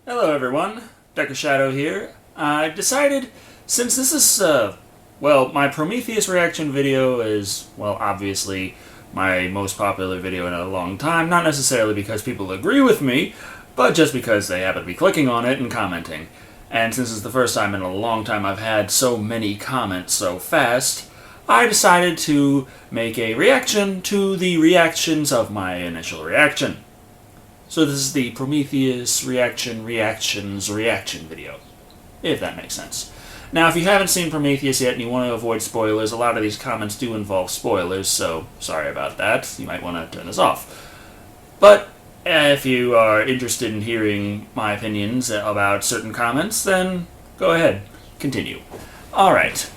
Hello everyone, Dr. Shado here. I decided, since this is, my Prometheus reaction video is, obviously my most popular video in a long time, not necessarily because people agree with me, but just because they happen to be clicking on it and commenting. And since it's the first time in a long time I've had so many comments so fast, I decided to make a reaction to the reactions of my initial reaction. So this is the Prometheus reaction video, if that makes sense. Now, if you haven't seen Prometheus yet and you want to avoid spoilers, a lot of these comments do involve spoilers, so sorry about that. You might want to turn this off. But if you are interested in hearing my opinions about certain comments, then go ahead, continue. Alright,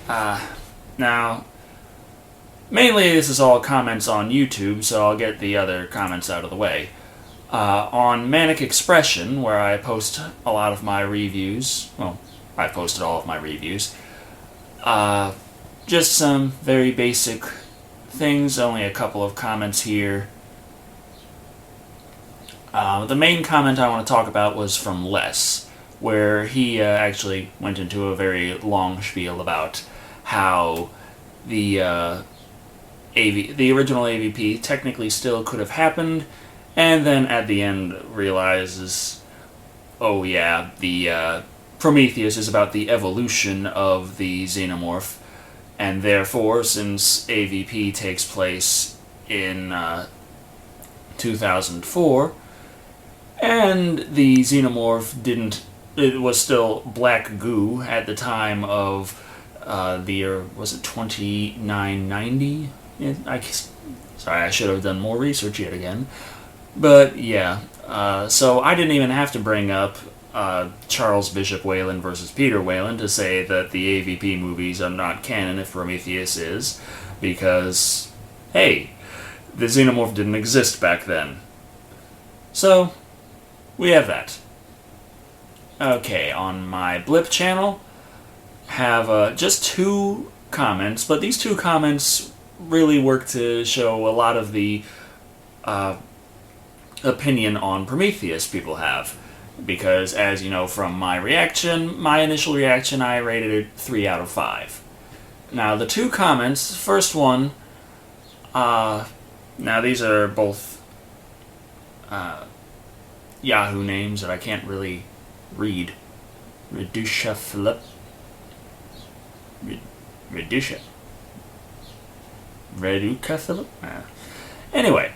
now, mainly this is all comments on YouTube, so I'll get the other comments out of the way. On Manic Expression, where I post a lot of my reviews, I posted all of my reviews, just some very basic things, only a couple of comments here. The main comment I want to talk about was from Les, where he actually went into a very long spiel about how the original AVP technically still could have happened, and then at the end realizes, oh yeah, the Prometheus is about the evolution of the xenomorph, and therefore, since AVP takes place in 2004, and the xenomorph it was still black goo at the time of was it 2990? Sorry, I should have done more research yet again. But yeah, so I didn't even have to bring up Charles Bishop Weyland versus Peter Weyland to say that the AVP movies are not canon if Prometheus is, because, hey, the xenomorph didn't exist back then. So, we have that. Okay, on my Blip channel, have just two comments, but these two comments really work to show a lot of the opinion on Prometheus people have, because as you know from my initial reaction, I rated it 3 out of 5. Now the two comments, the first one, now these are both Yahoo names that I can't really read. Redusha Philip. Reduca Philip? Anyway,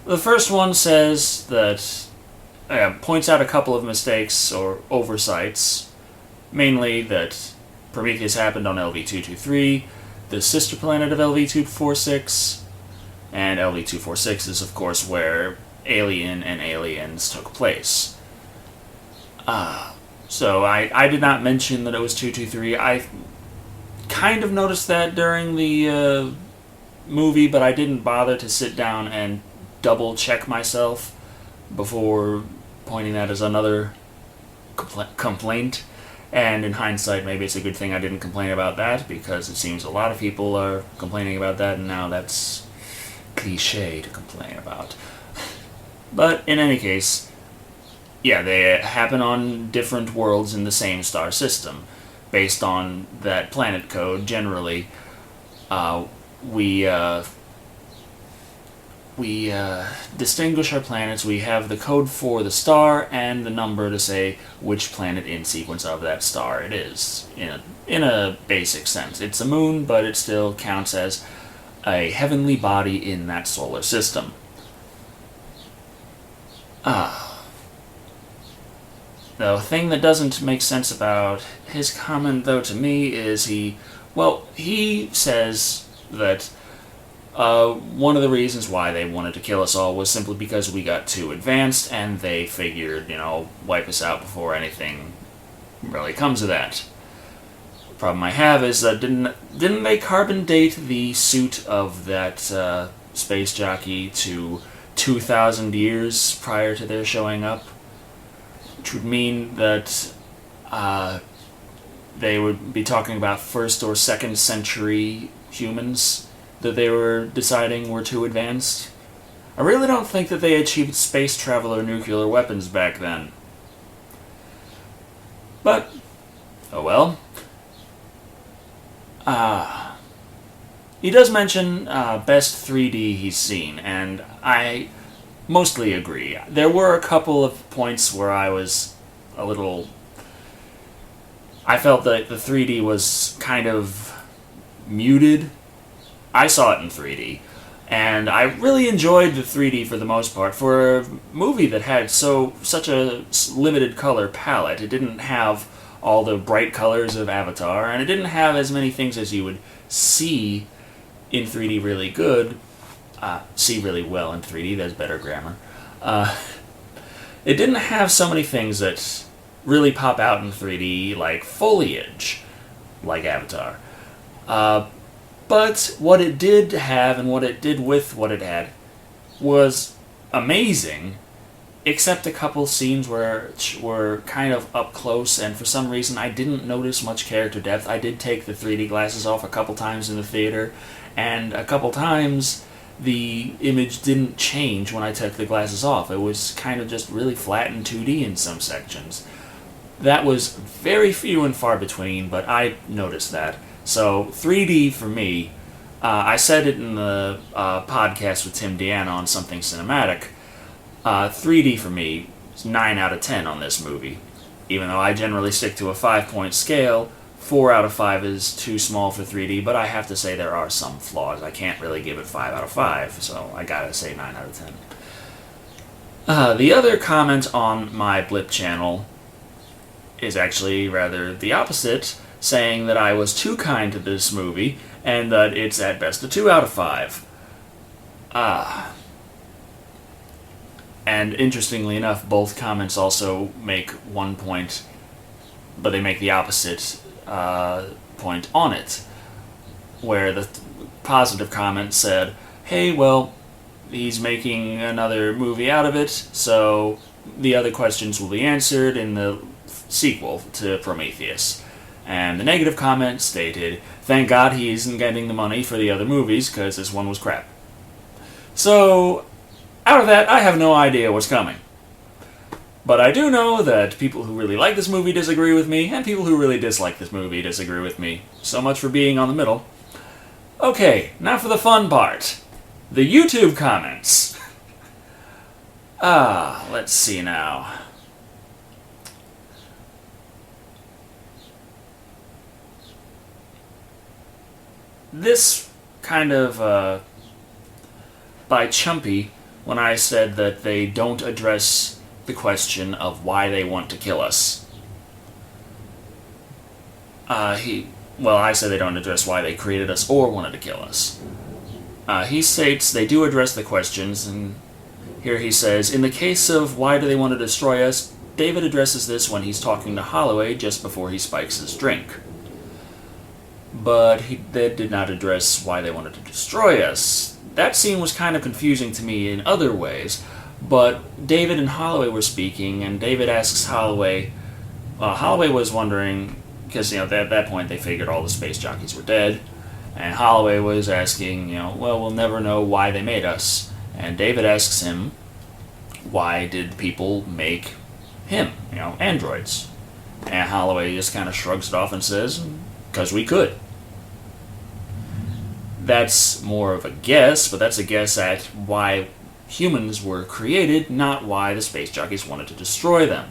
the first one says that, points out a couple of mistakes or oversights, mainly that Prometheus happened on LV-223, the sister planet of LV-246, and LV-246 is of course where Alien and Aliens took place. So I did not mention that it was 223. I kind of noticed that during the movie, but I didn't bother to sit down and double check myself before pointing that as another complaint. And in hindsight, maybe it's a good thing I didn't complain about that, because it seems a lot of people are complaining about that, and now that's cliche to complain about. But in any case, yeah, they happen on different worlds in the same star system. Based on that planet code, generally, we distinguish our planets. We have the code for the star and the number to say which planet in sequence of that star it is. In a basic sense, it's a moon, but it still counts as a heavenly body in that solar system. The thing that doesn't make sense about his comment, though, to me, is he says that one of the reasons why they wanted to kill us all was simply because we got too advanced, and they figured, wipe us out before anything really comes of that. The problem I have is that didn't they carbon date the suit of that space jockey to 2,000 years prior to their showing up? Which would mean that they would be talking about 1st or 2nd century humans that they were deciding were too advanced. I really don't think that they achieved space travel or nuclear weapons back then. But, oh well. He does mention best 3D he's seen, and I mostly agree. There were a couple of points where I was a little... I felt that the 3D was kind of muted. I saw it in 3D, and I really enjoyed the 3D for the most part. For a movie that had such a limited color palette, it didn't have all the bright colors of Avatar, and it didn't have as many things as you would see in 3D really good. See really well in 3D, that's better grammar. It didn't have so many things that really pop out in 3D, like foliage, like Avatar. But what it did have, and what it did with what it had, was amazing, except a couple scenes which were kind of up close, and for some reason I didn't notice much character depth. I did take the 3D glasses off a couple times in the theater, and a couple times the image didn't change when I took the glasses off. It was kind of just really flat and 2D in some sections. That was very few and far between, but I noticed that. So 3D for me, I said it in the podcast with Tim Deanna on Something Cinematic, 3D for me is 9 out of 10 on this movie. Even though I generally stick to a 5-point scale, 4 out of 5 is too small for 3D, but I have to say there are some flaws. I can't really give it 5 out of 5, so I gotta say 9 out of 10. The other comment on my Blip channel is actually rather the opposite, saying that I was too kind to this movie, and that it's at best a 2 out of 5. And interestingly enough, both comments also make one point, but they make the opposite point on it, where the positive comment said, hey, well, he's making another movie out of it, so the other questions will be answered in the sequel to Prometheus. And the negative comment stated, thank God he isn't getting the money for the other movies, because this one was crap. So, out of that, I have no idea what's coming. But I do know that people who really like this movie disagree with me, and people who really dislike this movie disagree with me. So much for being on the middle. Okay, now for the fun part. The YouTube comments. Let's see now. This kind of, by Chumpy, when I said that they don't address the question of why they want to kill us. I said they don't address why they created us or wanted to kill us. He states they do address the questions, and here he says, in the case of why do they want to destroy us, David addresses this when he's talking to Holloway just before he spikes his drink. But they did not address why they wanted to destroy us. That scene was kind of confusing to me in other ways, but David and Holloway were speaking, and David asks Holloway, Holloway was wondering, because, at that point they figured all the space jockeys were dead, and Holloway was asking, well, we'll never know why they made us. And David asks him, why did people make him, androids? And Holloway just kind of shrugs it off and says, because we could. That's more of a guess, but that's a guess at why humans were created, not why the space jockeys wanted to destroy them.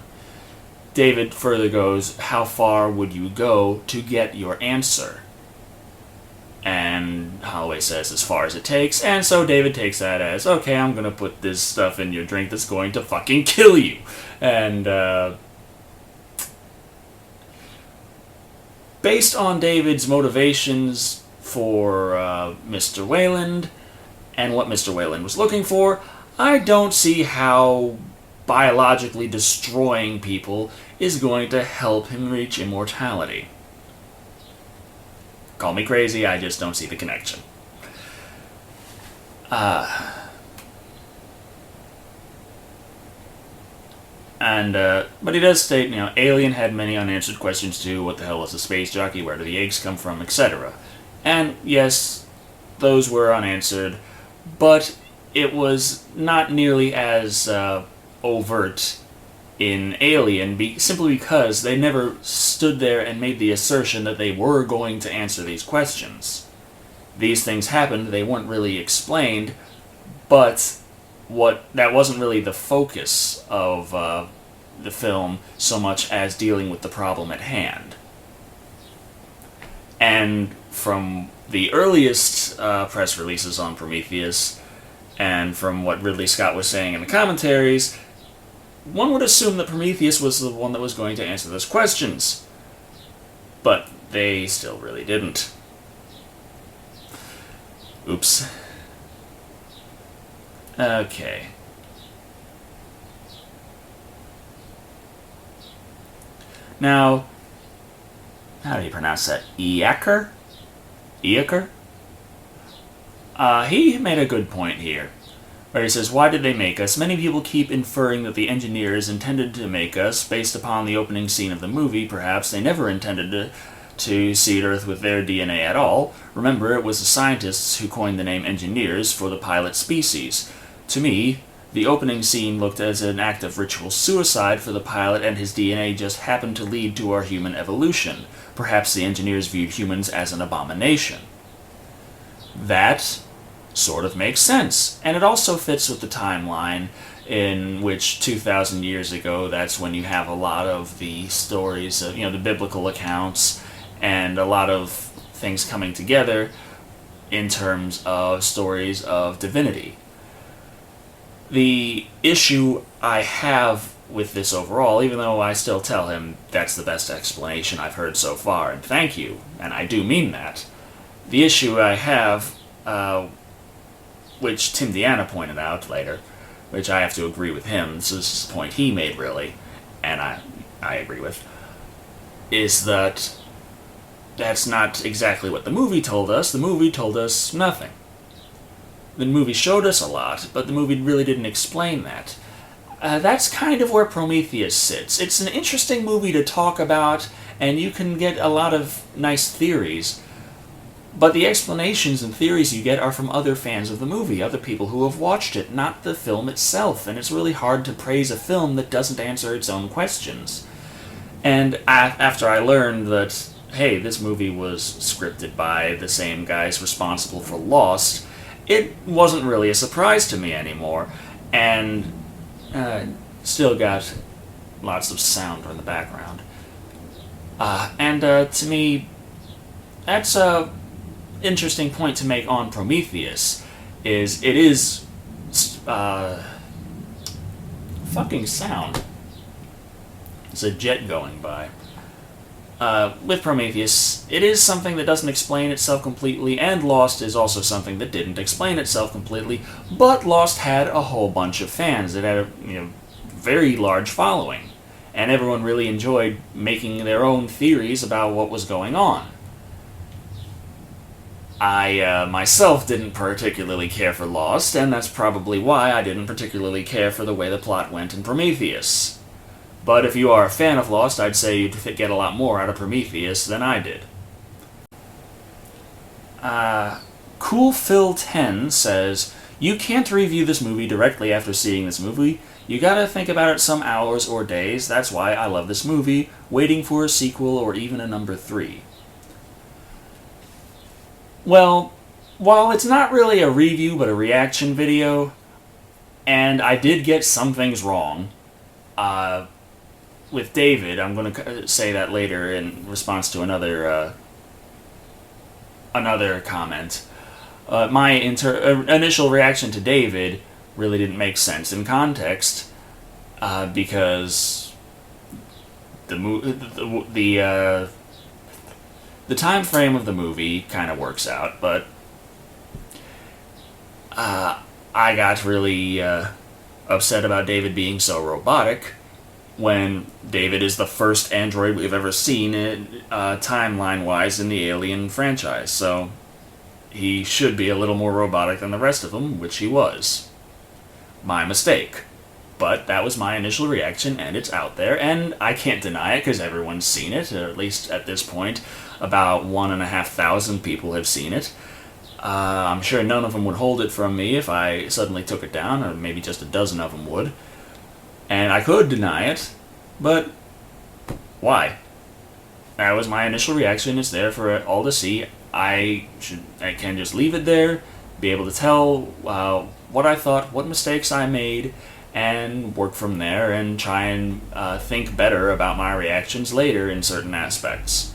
David further goes, how far would you go to get your answer? And Holloway says, as far as it takes, and so David takes that as, okay, I'm gonna put this stuff in your drink that's going to fucking kill you. And, based on David's motivations for Mr. Wayland and what Mr. Wayland was looking for, I don't see how biologically destroying people is going to help him reach immortality. Call me crazy, I just don't see the connection. But he does state, Alien had many unanswered questions too. What the hell is a space jockey? Where do the eggs come from? Etc. And yes, those were unanswered, but it was not nearly as overt in Alien simply because they never stood there and made the assertion that they were going to answer these questions. These things happened, they weren't really explained, but that wasn't really the focus of the film so much as dealing with the problem at hand. And from the earliest press releases on Prometheus, and from what Ridley Scott was saying in the commentaries, one would assume that Prometheus was the one that was going to answer those questions. But they still really didn't. Oops. Okay. Now, how do you pronounce that? Eaker? Eaker? He made a good point here, where he says, why did they make us? Many people keep inferring that the engineers intended to make us, based upon the opening scene of the movie. Perhaps they never intended to seed Earth with their DNA at all. Remember, it was the scientists who coined the name engineers for the pilot species. To me, the opening scene looked as an act of ritual suicide for the pilot, and his DNA just happened to lead to our human evolution. Perhaps the engineers viewed humans as an abomination. That sort of makes sense, and it also fits with the timeline in which 2,000 years ago, that's when you have a lot of the stories of, the biblical accounts, and a lot of things coming together in terms of stories of divinity. The issue I have with this overall, even though I still tell him that's the best explanation I've heard so far, and thank you, and I do mean that, the issue I have, which Tim Deanna pointed out later, which I have to agree with him, this is the point he made really, and I agree with, is that that's not exactly what the movie told us. The movie told us nothing. The movie showed us a lot, but the movie really didn't explain that. That's kind of where Prometheus sits. It's an interesting movie to talk about, and you can get a lot of nice theories, but the explanations and theories you get are from other fans of the movie, other people who have watched it, not the film itself, and it's really hard to praise a film that doesn't answer its own questions. And after I learned that, hey, this movie was scripted by the same guys responsible for Lost, it wasn't really a surprise to me anymore, and still got lots of sound in the background. To me, that's a interesting point to make on Prometheus, is it is fucking sound. It's a jet going by. With Prometheus, it is something that doesn't explain itself completely, and Lost is also something that didn't explain itself completely, but Lost had a whole bunch of fans. It had a very large following, and everyone really enjoyed making their own theories about what was going on. I myself didn't particularly care for Lost, and that's probably why I didn't particularly care for the way the plot went in Prometheus. But if you are a fan of Lost, I'd say you'd get a lot more out of Prometheus than I did. Cool Phil 10 says, you can't review this movie directly after seeing this movie. You gotta think about it some hours or days. That's why I love this movie, waiting for a sequel or even a number 3. Well, while it's not really a review but a reaction video, and I did get some things wrong, with David, I'm going to say that later in response to another comment. My initial reaction to David really didn't make sense in context, because the time frame of the movie kind of works out, but I got really upset about David being so robotic, when David is the first android we've ever seen, timeline-wise, in the Alien franchise, so he should be a little more robotic than the rest of them, which he was. My mistake. But that was my initial reaction, and it's out there, and I can't deny it, because everyone's seen it, or at least at this point, about 1,500 people have seen it. I'm sure none of them would hold it from me if I suddenly took it down, or maybe just a dozen of them would. And I could deny it, but why? That was my initial reaction. It's there for all to see. I can just leave it there, be able to tell what I thought, what mistakes I made, and work from there and try and think better about my reactions later in certain aspects.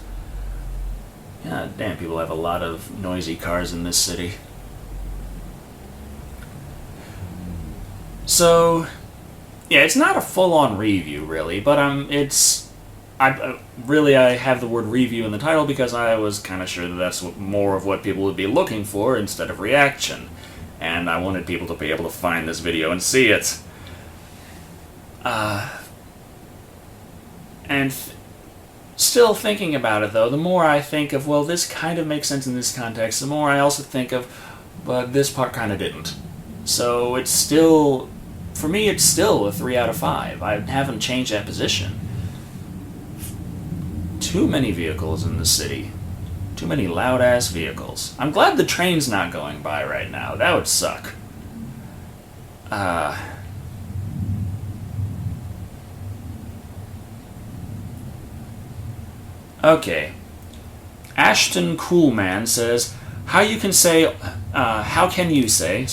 Yeah, damn, people have a lot of noisy cars in this city. So, yeah, it's not a full-on review, really, but I have the word review in the title because I was kind of sure that that's more of what people would be looking for instead of reaction. And I wanted people to be able to find this video and see it. Still thinking about it, though, the more I think of, well, this kind of makes sense in this context, the more I also think of, but this part kind of didn't. So it's still, for me, it's still a 3 out of 5. I haven't changed that position. Too many vehicles in the city. Too many loud-ass vehicles. I'm glad the train's not going by right now. That would suck. Okay. Ashton Coolman says, how can you say,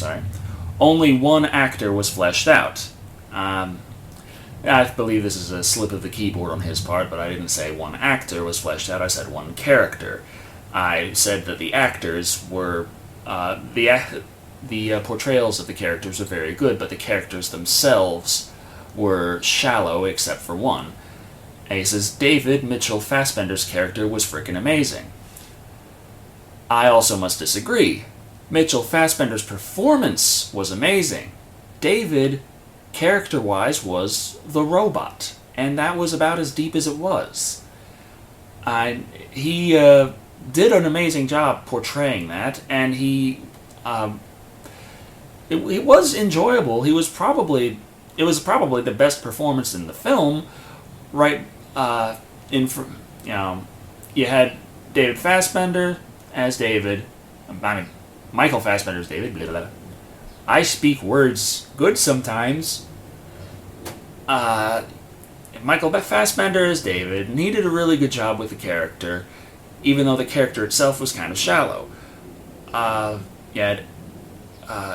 only one actor was fleshed out? I believe this is a slip of the keyboard on his part, but I didn't say one actor was fleshed out, I said one character. I said that the actors were, the portrayals of the characters were very good, but the characters themselves were shallow except for one. And he says, David Mitchell Fassbender's character was frickin' amazing. I also must disagree. Mitchell Fassbender's performance was amazing. David, character-wise, was the robot, and that was about as deep as it was. He did an amazing job portraying that, and it was enjoyable. It was probably the best performance in the film. Right, you had David Fassbender as David. Michael Fassbender as David. Blah, blah, blah. I speak words good sometimes. Michael Fassbender as David, and he did a really good job with the character, even though the character itself was kind of shallow. You had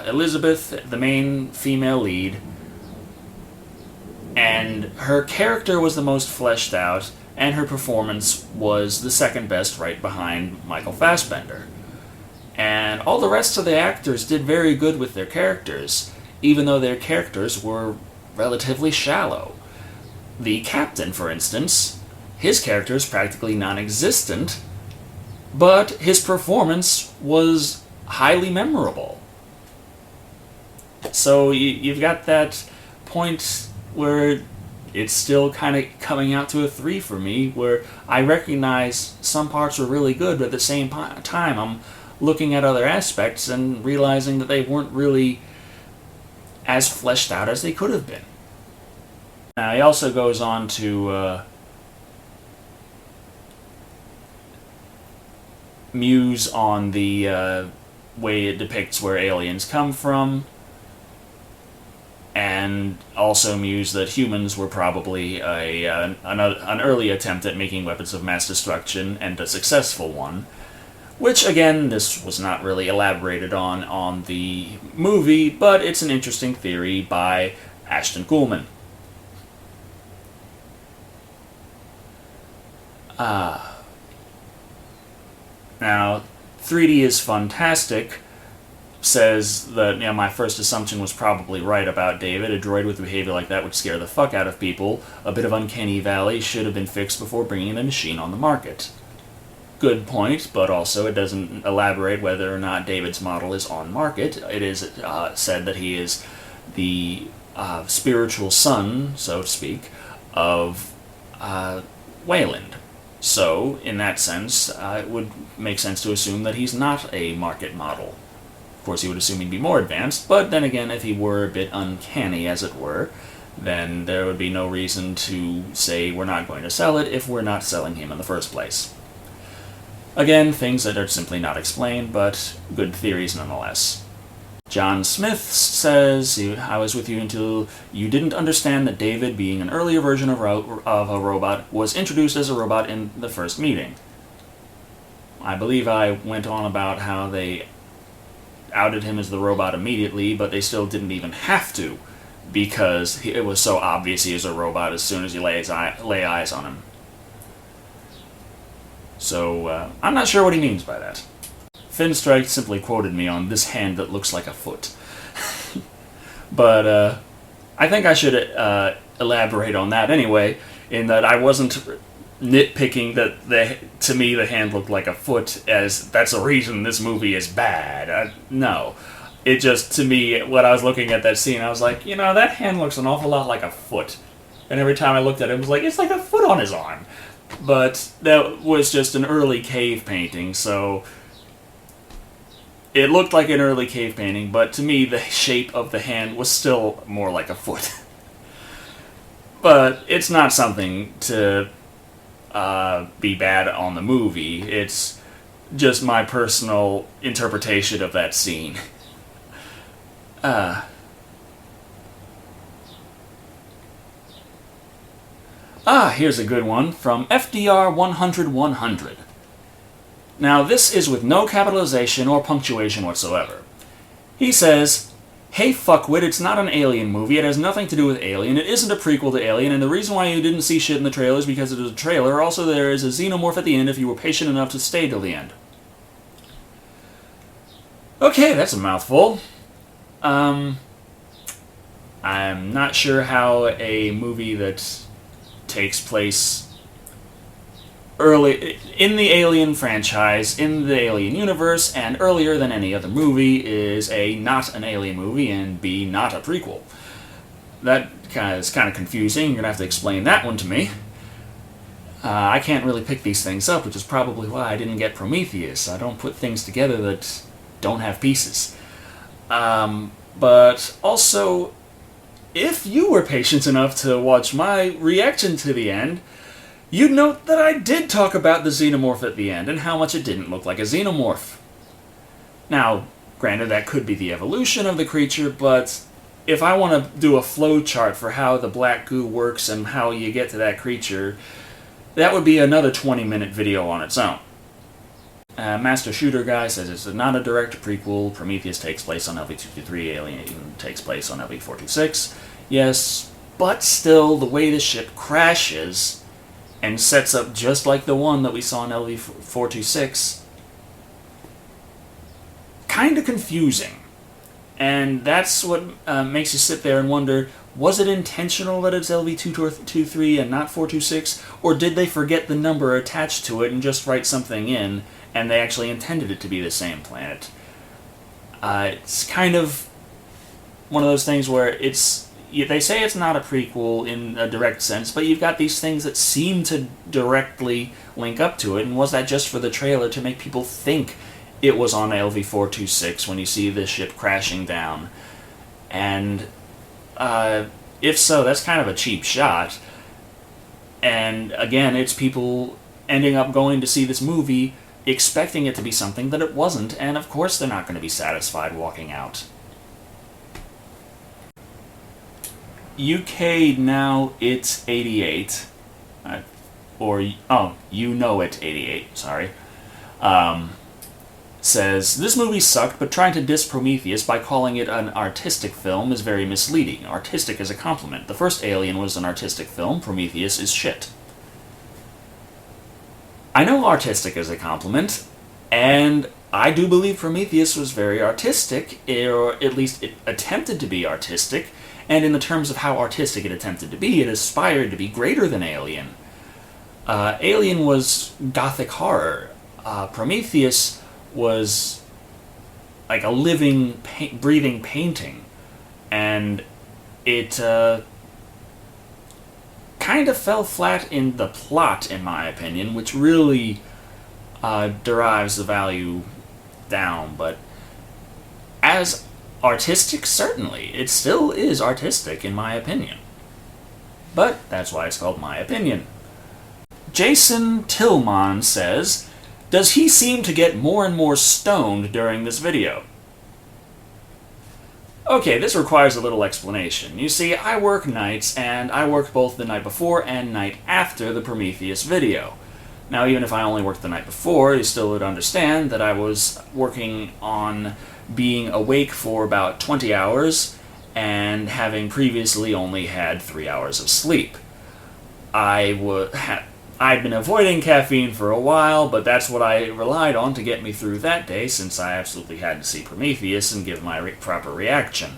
Elizabeth, the main female lead, and her character was the most fleshed out, and her performance was the second best, right behind Michael Fassbender. And all the rest of the actors did very good with their characters, even though their characters were relatively shallow. The captain, for instance, his character is practically non-existent, but his performance was highly memorable. So you've got that point where it's still kind of coming out to a 3 for me, where I recognize some parts were really good, but at the same time I'm looking at other aspects and realizing that they weren't really as fleshed out as they could have been. Now, he also goes on to muse on the way it depicts where aliens come from, and also muse that humans were probably an early attempt at making weapons of mass destruction, and a successful one. Which, again, this was not really elaborated on the movie, but it's an interesting theory by Ashton Coolman. Now, 3D is fantastic. Says that, my first assumption was probably right about David. A droid with behavior like that would scare the fuck out of people. A bit of uncanny valley should have been fixed before bringing the machine on the market. Good point, but also it doesn't elaborate whether or not David's model is on market. It is said that he is the spiritual son, so to speak, of Wayland. So, in that sense, it would make sense to assume that he's not a market model. Of course, he would assume he'd be more advanced, but then again, if he were a bit uncanny, as it were, then there would be no reason to say we're not going to sell it if we're not selling him in the first place. Again, things that are simply not explained, but good theories nonetheless. John Smith says, I was with you until you didn't understand that David, being an earlier version of a robot, was introduced as a robot in the first meeting. I believe I went on about how they outed him as the robot immediately, but they still didn't even have to, because it was so obvious he is a robot as soon as you lay eyes on him. So, I'm not sure what he means by that. Finstrike simply quoted me on this hand that looks like a foot. But I think I should elaborate on that anyway, in that I wasn't nitpicking that to me the hand looked like a foot as that's the reason this movie is bad. No. It just, to me, when I was looking at that scene, I was like, that hand looks an awful lot like a foot. And every time I looked at it, it was like, it's like a foot on his arm. But that was just an early cave painting, so it looked like an early cave painting, but to me, the shape of the hand was still more like a foot. But it's not something to be bad on the movie. It's just my personal interpretation of that scene. Here's a good one from FDR 100. Now, this is with no capitalization or punctuation whatsoever. He says, "Hey fuckwit, it's not an Alien movie, it has nothing to do with Alien, it isn't a prequel to Alien, and the reason why you didn't see shit in the trailer is because it was a trailer. Also, there is a xenomorph at the end if you were patient enough to stay till the end." Okay, that's a mouthful. I'm not sure how a movie that takes place early in the Alien franchise, in the Alien universe, and earlier than any other movie is A, not an Alien movie, and B, not a prequel. That is kind of confusing. You're going to have to explain that one to me. I can't really pick these things up, which is probably why I didn't get Prometheus. I don't put things together that don't have pieces. But also, if you were patient enough to watch my reaction to the end, you'd note that I did talk about the xenomorph at the end and how much it didn't look like a xenomorph. Now, granted, that could be the evolution of the creature, but if I want to do a flow chart for how the black goo works and how you get to that creature, that would be another 20-minute video on its own. Master Shooter Guy says it's not a direct prequel. Prometheus takes place on LV-223, Alien takes place on LV-426. Yes, but still, the way the ship crashes and sets up just like the one that we saw in LV-426, kind of confusing. And that's what makes you sit there and wonder, was it intentional that it's LV-223 and not 426? Or did they forget the number attached to it and just write something in, and they actually intended it to be the same planet? It's kind of one of those things where they say it's not a prequel in a direct sense, but you've got these things that seem to directly link up to it, and was that just for the trailer to make people think it was on LV-426 when you see the ship crashing down? And if so, that's kind of a cheap shot. And again, it's people ending up going to see this movie expecting it to be something that it wasn't, and of course they're not going to be satisfied walking out. UK Now It's 88, You Know It 88, sorry, says, "This movie sucked, but trying to diss Prometheus by calling it an artistic film is very misleading. Artistic is a compliment. The first Alien was an artistic film. Prometheus is shit." I know artistic is a compliment, and I do believe Prometheus was very artistic, or at least it attempted to be artistic, and in the terms of how artistic it attempted to be, it aspired to be greater than Alien. Alien was gothic horror. Prometheus was like a living, breathing painting, and it kind of fell flat in the plot, in my opinion, which really derives the value down. But as artistic, certainly, it still is artistic, in my opinion. But that's why it's called My Opinion. Jason Tillman says, "Does he seem to get more and more stoned during this video?" Okay, this requires a little explanation. You see, I work nights, and I worked both the night before and night after the Prometheus video. Now, even if I only worked the night before, you still would understand that I was working on being awake for about 20 hours and having previously only had 3 hours of sleep. I'd been avoiding caffeine for a while, but that's what I relied on to get me through that day, since I absolutely had to see Prometheus and give my proper reaction.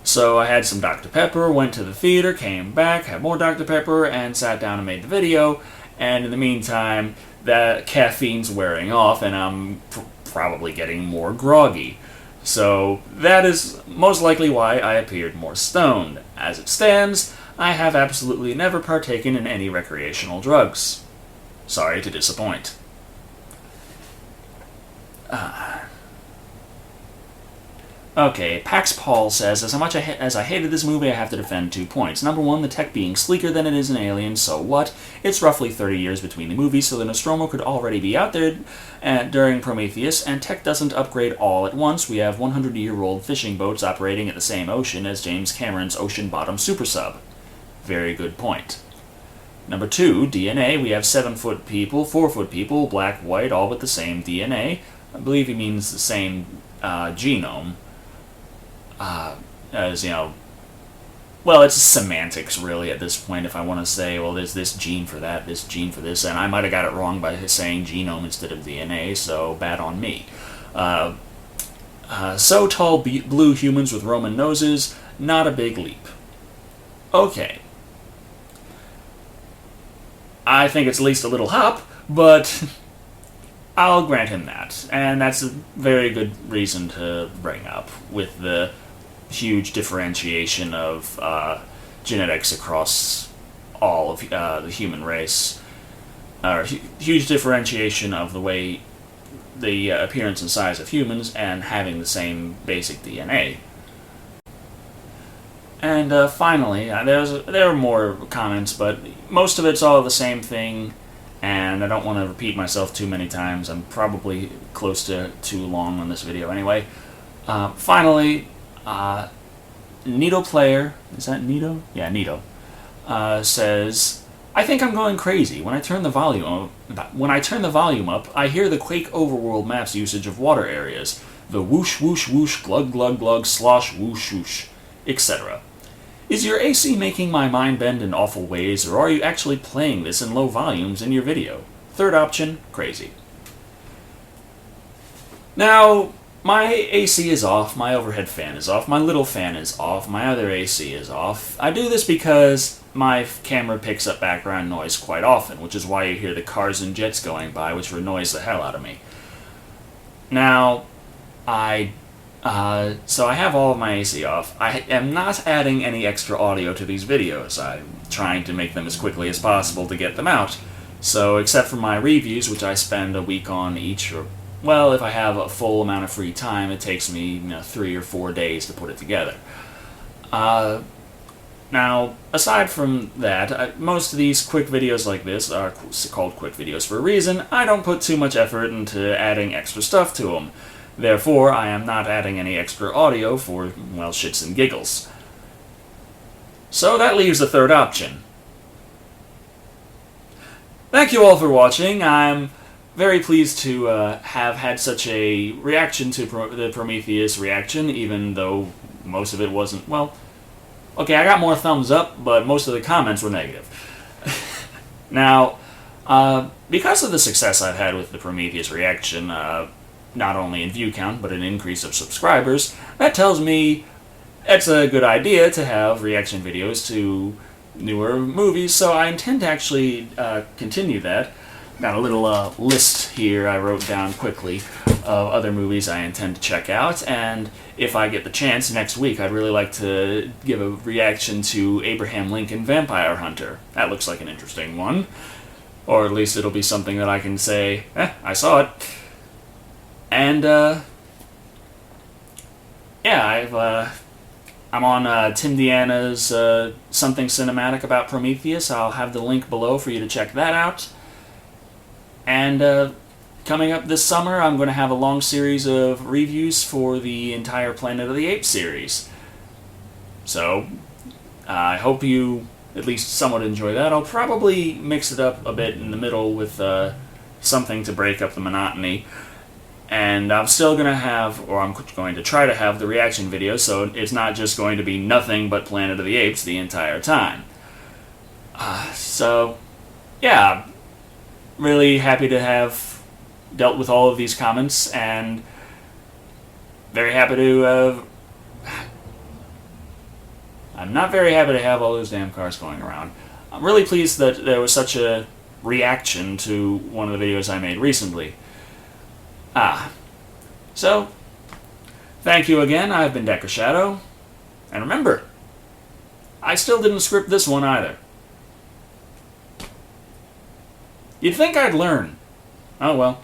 So I had some Dr. Pepper, went to the theater, came back, had more Dr. Pepper, and sat down and made the video, and in the meantime, that caffeine's wearing off, and I'm probably getting more groggy. So that is most likely why I appeared more stoned. As it stands, I have absolutely never partaken in any recreational drugs. Sorry to disappoint. Okay, Pax Paul says, as much as I hated this movie, I have to defend 2 points. Number 1, the tech being sleeker than it is in Alien, so what? It's roughly 30 years between the movies, so the Nostromo could already be out there during Prometheus, and tech doesn't upgrade all at once. We have 100-year-old fishing boats operating at the same ocean as James Cameron's ocean bottom super sub. Very good point. Number 2, DNA. We have 7-foot people, 4-foot people, black, white, all with the same DNA. I believe he means the same genome. As, you know, well, it's semantics, really, at this point, if I want to say, well, there's this gene for that, this gene for this, and I might have got it wrong by saying genome instead of DNA, so bad on me. So tall blue humans with Roman noses, not a big leap. Okay. I think it's at least a little hop, but I'll grant him that, and that's a very good reason to bring up, with the huge differentiation of genetics across all of the human race, or huge differentiation of the way the appearance and size of humans, and having the same basic DNA. And finally, there are more comments, but most of it's all the same thing, and I don't want to repeat myself too many times. I'm probably close to too long on this video anyway. Finally, Nito Player, is that Nito? Yeah, Nito, says, I think I'm going crazy. When I turn the volume up, I hear the Quake Overworld map's usage of water areas. The whoosh whoosh whoosh, glug glug glug, slosh whoosh whoosh, etc. Is your AC making my mind bend in awful ways, or are you actually playing this in low volumes in your video? Third option, crazy. Now, my AC is off, my overhead fan is off, my little fan is off, my other AC is off. I do this because my camera picks up background noise quite often, which is why you hear the cars and jets going by, which annoys the hell out of me. Now, so I have all of my AC off. I am not adding any extra audio to these videos. I'm trying to make them as quickly as possible to get them out. So, except for my reviews, which I spend a week on each, or, well, if I have a full amount of free time, it takes me 3 or 4 days to put it together. Now, aside from that, most of these quick videos like this are called quick videos for a reason. I don't put too much effort into adding extra stuff to them. Therefore, I am not adding any extra audio for, well, shits and giggles. So that leaves the third option. Thank you all for watching. I'm very pleased to have had such a reaction to the Prometheus reaction, even though most of it wasn't, well, okay, I got more thumbs up, but most of the comments were negative. Now, because of the success I've had with the Prometheus reaction, not only in view count, but an increase of subscribers, that tells me it's a good idea to have reaction videos to newer movies, so I intend to actually continue that. Got a little list here I wrote down quickly of other movies I intend to check out, and if I get the chance next week, I'd really like to give a reaction to Abraham Lincoln Vampire Hunter. That looks like an interesting one. Or at least it'll be something that I can say, I saw it. And, yeah, I'm on Tim Deanna's Something Cinematic about Prometheus. I'll have the link below for you to check that out. And, coming up this summer, I'm going to have a long series of reviews for the entire Planet of the Apes series. So, I hope you at least somewhat enjoy that. I'll probably mix it up a bit in the middle with something to break up the monotony. And I'm still going to have, or I'm going to try to have, the reaction video, so it's not just going to be nothing but Planet of the Apes the entire time. So, yeah, really happy to have dealt with all of these comments, and very happy to, I'm not very happy to have all those damn cars going around. I'm really pleased that there was such a reaction to one of the videos I made recently. So, thank you again. I've been Shado, and remember, I still didn't script this one either. You'd think I'd learn. Oh well.